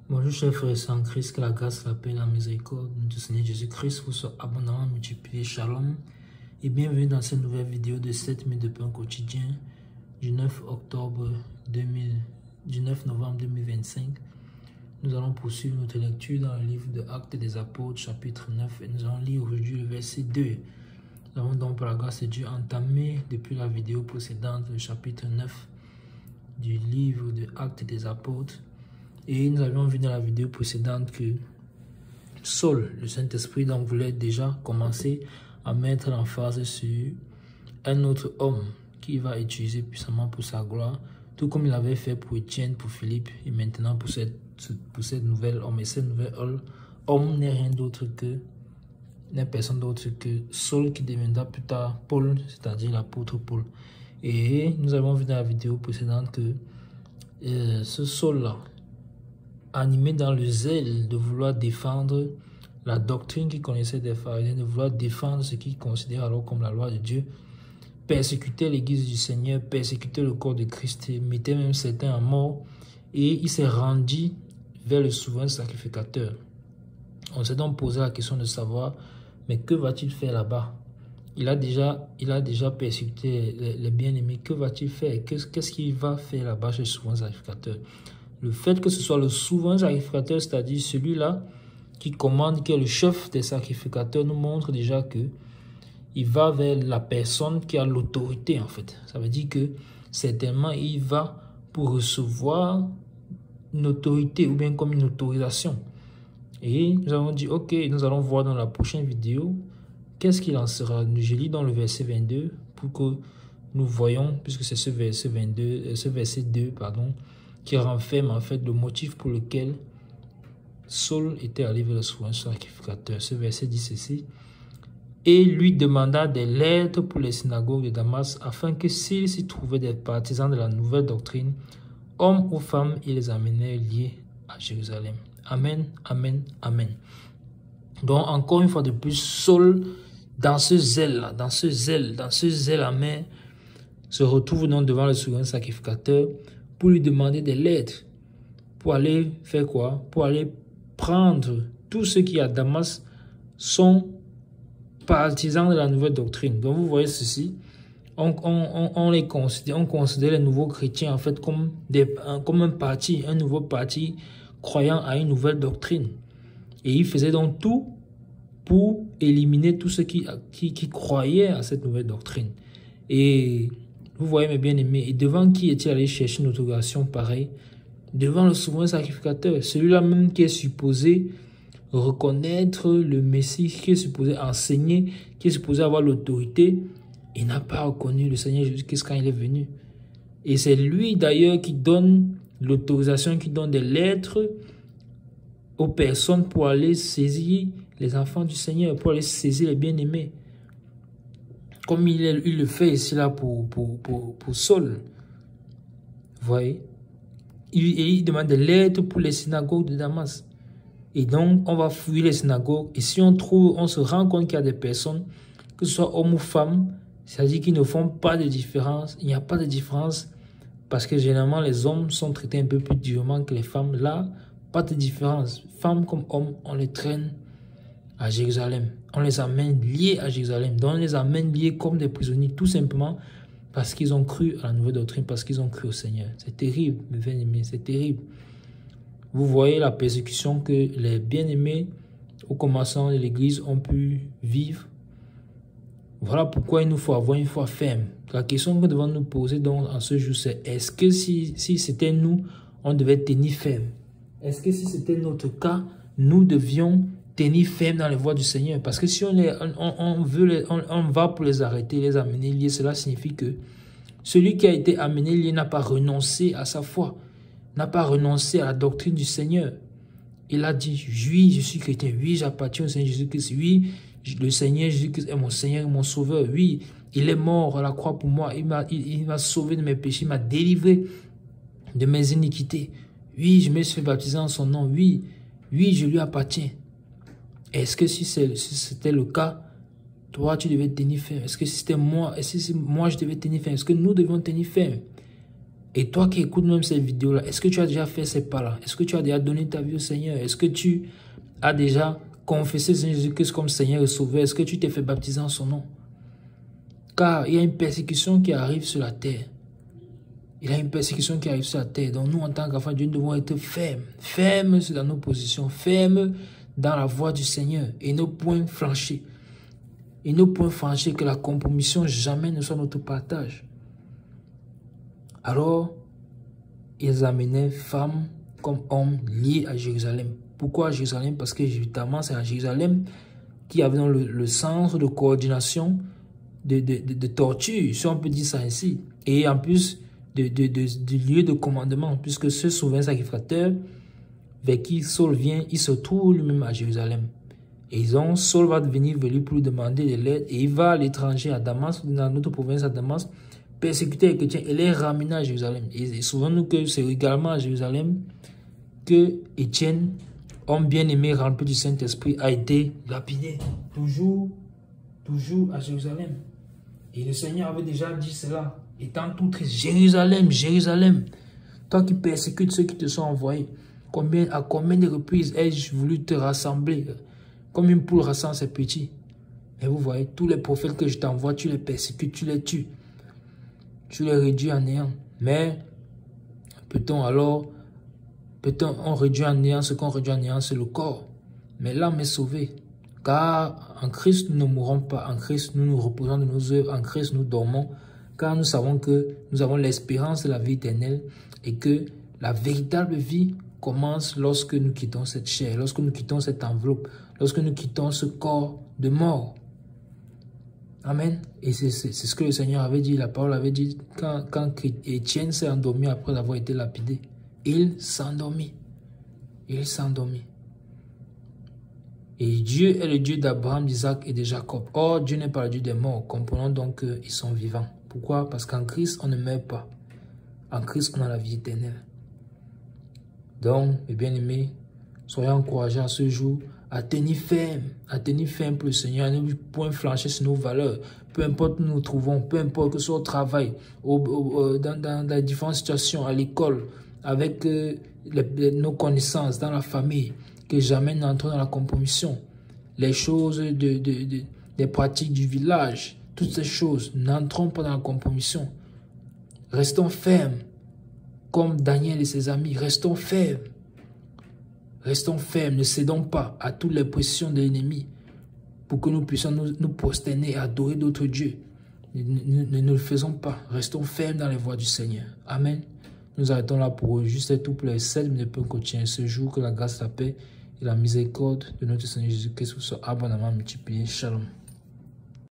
Bonjour chers frères et sœurs en Christ, que la grâce, la paix et la miséricorde de notre Seigneur Jésus-Christ vous soient abondamment multipliés. Shalom et bienvenue dans cette nouvelle vidéo de 7 minutes de pain quotidien du 9 novembre 2025. Nous allons poursuivre notre lecture dans le livre de Actes des Apôtres chapitre 9 et nous allons lire aujourd'hui le verset 2. Nous avons donc par la grâce de Dieu entamé depuis la vidéo précédente le chapitre 9 du livre de Actes des Apôtres. Et nous avions vu dans la vidéo précédente que Saul, le Saint-Esprit, donc voulait déjà commencer à mettre l'emphase sur un autre homme qu'il va utiliser puissamment pour sa gloire, tout comme il avait fait pour Étienne, pour Philippe, et maintenant pour cette nouvelle homme. Et cette nouvelle homme n'est rien d'autre que, n'est personne d'autre que Saul, qui deviendra plus tard Paul, c'est-à-dire l'apôtre Paul. Et nous avons vu dans la vidéo précédente que ce Saul-là, animé dans le zèle de vouloir défendre la doctrine qu'il connaissait des pharisiens, de vouloir défendre ce qu'il considère alors comme la loi de Dieu, persécutait l'église du Seigneur, persécutait le corps de Christ, mettait même certains à mort, et il s'est rendu vers le souverain sacrificateur. On s'est donc posé la question de savoir, mais que va-t-il faire là-bas? Il a déjà persécuté les bien-aimés, que va-t-il faire? Qu'est-ce qu'il va faire là-bas chez le souverain sacrificateur? Le fait que ce soit le souverain sacrificateur, c'est-à-dire celui-là qui commande, qui est le chef des sacrificateurs, nous montre déjà que il va vers la personne qui a l'autorité en fait. Ça veut dire que certainement il va pour recevoir une autorité ou bien comme une autorisation. Et nous avons dit, ok, nous allons voir dans la prochaine vidéo qu'est-ce qu'il en sera. Je lis dans le verset 22 pour que nous voyons, puisque c'est ce verset 2, qui renferme en fait le motif pour lequel Saul était allé vers le souverain sacrificateur. Ce verset dit ceci: et lui demanda des lettres pour les synagogues de Damas, afin que s'il s'y trouvait des partisans de la nouvelle doctrine, hommes ou femmes, il les amenait liés à Jérusalem. Amen, amen, amen. Donc encore une fois de plus, Saul, dans ce zèle-là, dans ce zèle amer, se retrouve donc devant le souverain sacrificateur pour lui demander des lettres, pour aller faire quoi? Pour aller prendre tous ceux qui à Damas sont partisans de la nouvelle doctrine. Donc vous voyez ceci, on considère les nouveaux chrétiens en fait comme un parti, un nouveau parti croyant à une nouvelle doctrine. Et il faisait donc tout pour éliminer tous ceux qui croyaient à cette nouvelle doctrine. Et vous voyez mes bien-aimés, et devant qui est-il allé chercher une autorisation pareille? Devant le souverain sacrificateur, celui-là même qui est supposé reconnaître le Messie, qui est supposé enseigner, qui est supposé avoir l'autorité. Il n'a pas reconnu le Seigneur Jésus-Christ quand il est venu. Et c'est lui d'ailleurs qui donne l'autorisation, qui donne des lettres aux personnes pour aller saisir les enfants du Seigneur, pour aller saisir les bien-aimés. Comme il le fait ici là pour Saul. Vous voyez? Il demande des lettres pour les synagogues de Damas. Et donc, on va fouiller les synagogues. Et si on se rend compte qu'il y a des personnes, que ce soit hommes ou femmes, c'est-à-dire qu'ils ne font pas de différence. Il n'y a pas de différence parce que généralement, les hommes sont traités un peu plus durement que les femmes. Là, pas de différence. Femmes comme hommes, on les traîne à Jérusalem. On les amène liés à Jérusalem. Donc, on les amène liés comme des prisonniers, tout simplement parce qu'ils ont cru à la nouvelle doctrine, parce qu'ils ont cru au Seigneur. C'est terrible, mes bien-aimés, c'est terrible. Vous voyez la persécution que les bien-aimés au commencement de l'Église ont pu vivre. Voilà pourquoi il nous faut avoir une foi ferme. La question que nous devons nous poser donc en ce jour, c'est est-ce que si c'était nous, on devait tenir ferme? Est-ce que si c'était notre cas, nous devions tenir ferme dans les voies du Seigneur? Parce que si on va pour les arrêter, les amener liés, cela signifie que celui qui a été amené lié n'a pas renoncé à sa foi, n'a pas renoncé à la doctrine du Seigneur. Il a dit, oui, je suis chrétien, oui, j'appartiens au Seigneur Jésus-Christ, oui, le Seigneur Jésus-Christ est mon Seigneur et mon Sauveur, oui, il est mort à la croix pour moi, il m'a sauvé de mes péchés, il m'a délivré de mes iniquités. Oui, je me suis baptisé en son nom, oui, je lui appartiens. Est-ce que si c'était le cas, toi, tu devais tenir ferme? Est-ce que si c'était moi, je devais tenir ferme? Est-ce que nous devions tenir ferme? Et toi qui écoutes même cette vidéo-là, est-ce que tu as déjà fait ces pas-là? Est-ce que tu as déjà donné ta vie au Seigneur? Est-ce que tu as déjà confessé Seigneur Jésus-Christ comme Seigneur et Sauveur? Est-ce que tu t'es fait baptiser en son nom? Car il y a une persécution qui arrive sur la terre. Il y a une persécution qui arrive sur la terre. Donc nous, en tant qu'enfants de Dieu, nous devons être fermes. Fermes dans nos positions. Fermes dans la voie du Seigneur. Et nos points franchis. Et nos points franchis, que la compromission jamais ne soit notre partage. Alors, ils amenaient femmes comme hommes liés à Jérusalem. Pourquoi à Jérusalem? Parce que évidemment, c'est à Jérusalem qui avait dans le centre de coordination de torture, si on peut dire ça ainsi. Et en plus, du lieu de commandement, puisque ce souverain sacrificateur vers qui Saul vient, il se trouve lui-même à Jérusalem. Et Saul va venir vers lui pour lui demander de l'aide, et il va à l'étranger, à Damas, dans notre province à Damas, persécuter les chrétiens et les ramener à Jérusalem. Et souvenons-nous que c'est également à Jérusalem que Étienne, homme bien-aimé rempli du Saint-Esprit, a été lapidé. Toujours à Jérusalem. Et le Seigneur avait déjà dit cela, étant tout triste. Jérusalem, Jérusalem, toi qui persécutes ceux qui te sont envoyés, à combien de reprises ai-je voulu te rassembler, comme une poule rassemble ses petits. Et vous voyez, tous les prophètes que je t'envoie, tu les persécutes, tu les tues. Tu les réduis en néant. Mais peut-on réduire en néant ce qu'on réduit en néant, c'est le corps. Mais l'âme est sauvée. Car en Christ, nous ne mourrons pas. En Christ, nous nous reposons de nos œuvres. En Christ, nous dormons. Car nous savons que nous avons l'espérance de la vie éternelle et que la véritable vie commence lorsque nous quittons cette chair, lorsque nous quittons cette enveloppe, lorsque nous quittons ce corps de mort. Amen. Et c'est ce que le Seigneur avait dit, la parole avait dit, quand Étienne s'est endormi après avoir été lapidé. Il s'endormit. Il s'endormit. Et Dieu est le Dieu d'Abraham, d'Isaac et de Jacob. Or, Dieu n'est pas le Dieu des morts. Comprenons donc qu'ils sont vivants. Pourquoi? Parce qu'en Christ, on ne meurt pas. En Christ, on a la vie éternelle. Donc, mes bien-aimés, soyez encouragés à ce jour à tenir ferme pour le Seigneur, à ne point flancher sur nos valeurs. Peu importe où nous nous trouvons, peu importe que ce soit au travail, dans les différentes situations, à l'école, avec nos connaissances, dans la famille, que jamais n'entrons dans la compromission. Les choses des pratiques du village, toutes ces choses, n'entrons pas dans la compromission. Restons fermes, comme Daniel et ses amis, restons fermes. Restons fermes, ne cédons pas à toutes les pressions de l'ennemi pour que nous puissions nous prosterner et adorer d'autres dieux. Ne le faisons pas. Restons fermes dans les voies du Seigneur. Amen. Nous arrêtons là pour juste et tout pour les 7 minutes de quotidien. Ce jour, que la grâce, la paix et la miséricorde de notre Seigneur Jésus-Christ vous soient abondamment multipliées. Shalom.